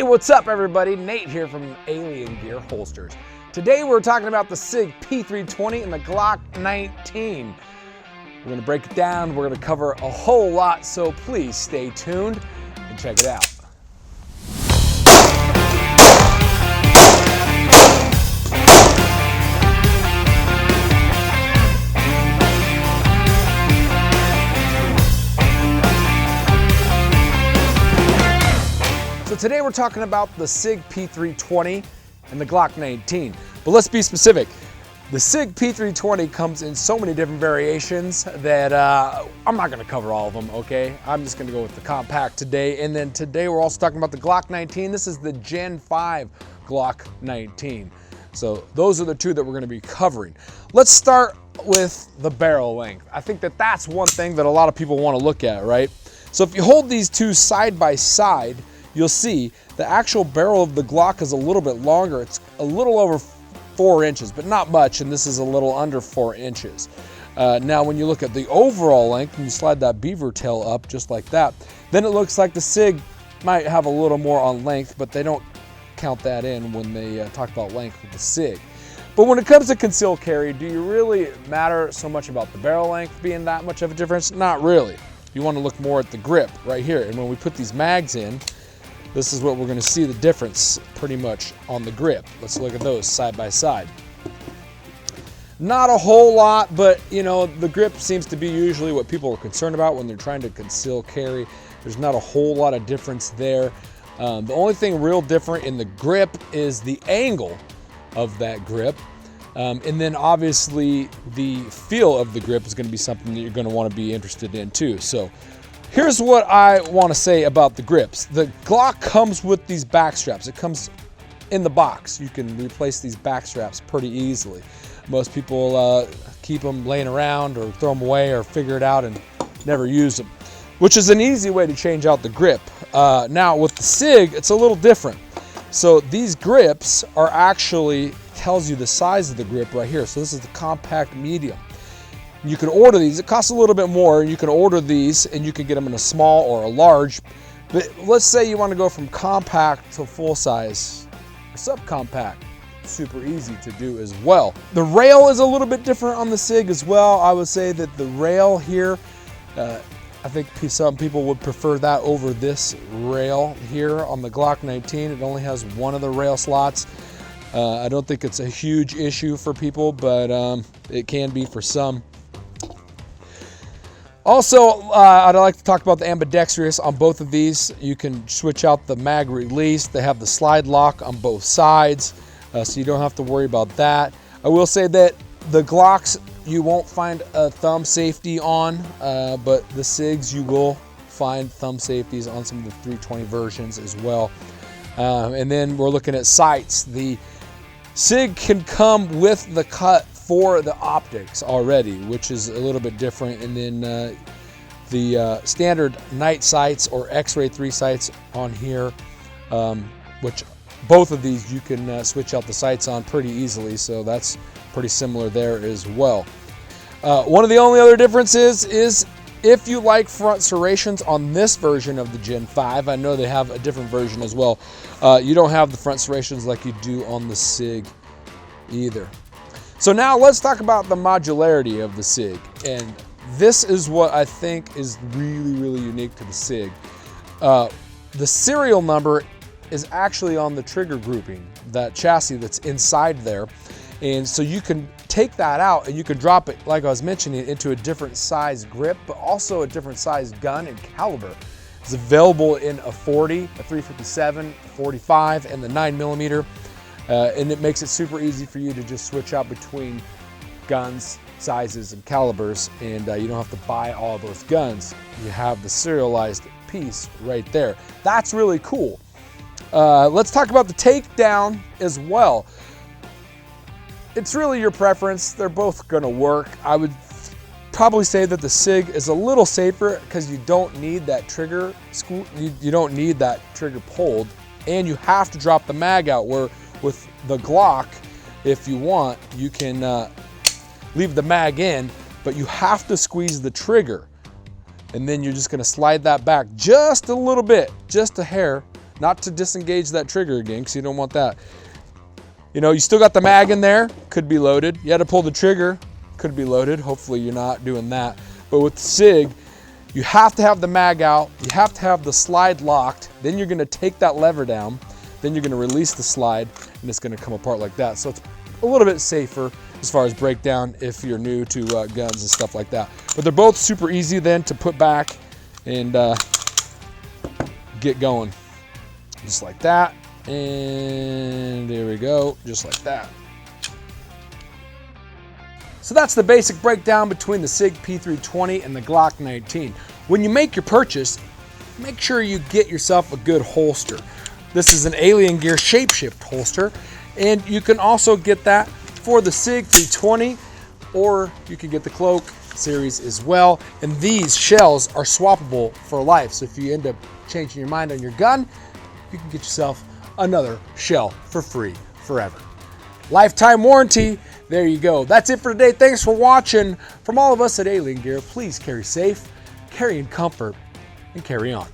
Hey, what's up everybody? Nate here from Alien Gear Holsters. Today we're talking about the Sig P320 and the Glock 19. We're gonna break it down, we're gonna cover a whole lot, so please stay tuned and check it out. So today we're talking about the Sig P320 and the Glock 19. But let's be specific. The Sig P320 comes in so many different variations that I'm not gonna cover all of them, okay? I'm just gonna go with the Compact today. And then today we're also talking about the Glock 19. This is the Gen 5 Glock 19. So those are the two that we're gonna be covering. Let's start with the barrel length. I think that that's one thing that a lot of people wanna look at, right? So if you hold these two side by side, you'll see the actual barrel of the Glock is a little bit longer. It's a little over 4 inches, but not much, and this is a little under 4 inches. Now, when you look at the overall length, and you slide that beaver tail up just like that, then it looks like the Sig might have a little more on length, but they don't count that in when they talk about length with the Sig. But when it comes to concealed carry, do you really matter so much about the barrel length being that much of a difference? Not really. You want to look more at the grip right here, and when we put these mags in, this is what we're going to see the difference pretty much on the grip. Let's look at those side by side. Not a whole lot, but you know, the grip seems to be usually what people are concerned about when they're trying to conceal carry. There's not a whole lot of difference there. The only thing real different in the grip is the angle of that grip. And then obviously the feel of the grip is going to be something that you're going to want to be interested in too. So here's what I want to say about the grips. The Glock comes with these back straps. It comes in the box. You can replace these back straps pretty easily. Most people keep them laying around or throw them away or figure it out and never use them, which is an easy way to change out the grip. Now with the Sig, it's a little different. So these grips are actually, tells you the size of the grip right here. So this is the compact medium. You can order these. It costs a little bit more. You can order these and you can get them in a small or a large. But let's say you want to go from compact to full size or subcompact. Super easy to do as well. The rail is a little bit different on the Sig as well. I would say that the rail here, I think some people would prefer that over this rail here on the Glock 19. It only has one of the rail slots. I don't think it's a huge issue for people, but it can be for some. Also, I'd like to talk about the ambidextrous on both of these. You can switch out the mag release. They have the slide lock on both sides, so you don't have to worry about that. I will say that the Glocks, you won't find a thumb safety on, but the Sigs, you will find thumb safeties on some of the 320 versions as well. And then we're looking at sights. The Sig can come with the cut for the optics already, which is a little bit different. And then the standard night sights or X-ray 3 sights on here, which both of these you can switch out the sights on pretty easily, so that's pretty similar there as well. One of the only other differences is if you like front serrations on this version of the Gen 5, I know they have a different version as well, you don't have the front serrations like you do on the Sig either. So now let's talk about the modularity of the Sig, and this is what I think is really, really unique to the Sig. The serial number is actually on the trigger grouping, that chassis that's inside there, and so you can take that out and you can drop it, like I was mentioning, into a different size grip, but also a different size gun and caliber. It's available in a 40, a 357, a 45, and the 9mm. And it makes it super easy for you to just switch out between guns, sizes, and calibers, and you don't have to buy all those guns. You have the serialized piece right there. That's really cool. Let's talk about the takedown as well. It's really your preference. They're both gonna work. I would probably say that the Sig is a little safer because you don't need that trigger, you don't need that trigger pulled, and you have to drop the mag out, where with the Glock, if you want, you can leave the mag in, but you have to squeeze the trigger. And then you're just gonna slide that back just a little bit, just a hair, not to disengage that trigger again, because you don't want that. You know, you still got the mag in there, could be loaded. You had to pull the trigger, could be loaded. Hopefully you're not doing that. But with Sig, you have to have the mag out, you have to have the slide locked, then you're gonna take that lever down, then you're gonna release the slide, and it's gonna come apart like that. So it's a little bit safer as far as breakdown if you're new to guns and stuff like that. But they're both super easy then to put back and get going. Just like that, and there we go, just like that. So that's the basic breakdown between the Sig P320 and the Glock 19. When you make your purchase, make sure you get yourself a good holster. This is an Alien Gear Shapeshift holster, and you can also get that for the Sig 320, or you can get the Cloak series as well. And these shells are swappable for life, so if you end up changing your mind on your gun, you can get yourself another shell for free forever. Lifetime warranty. There you go. That's it for today. Thanks for watching. From all of us at Alien Gear, please carry safe, carry in comfort, and carry on.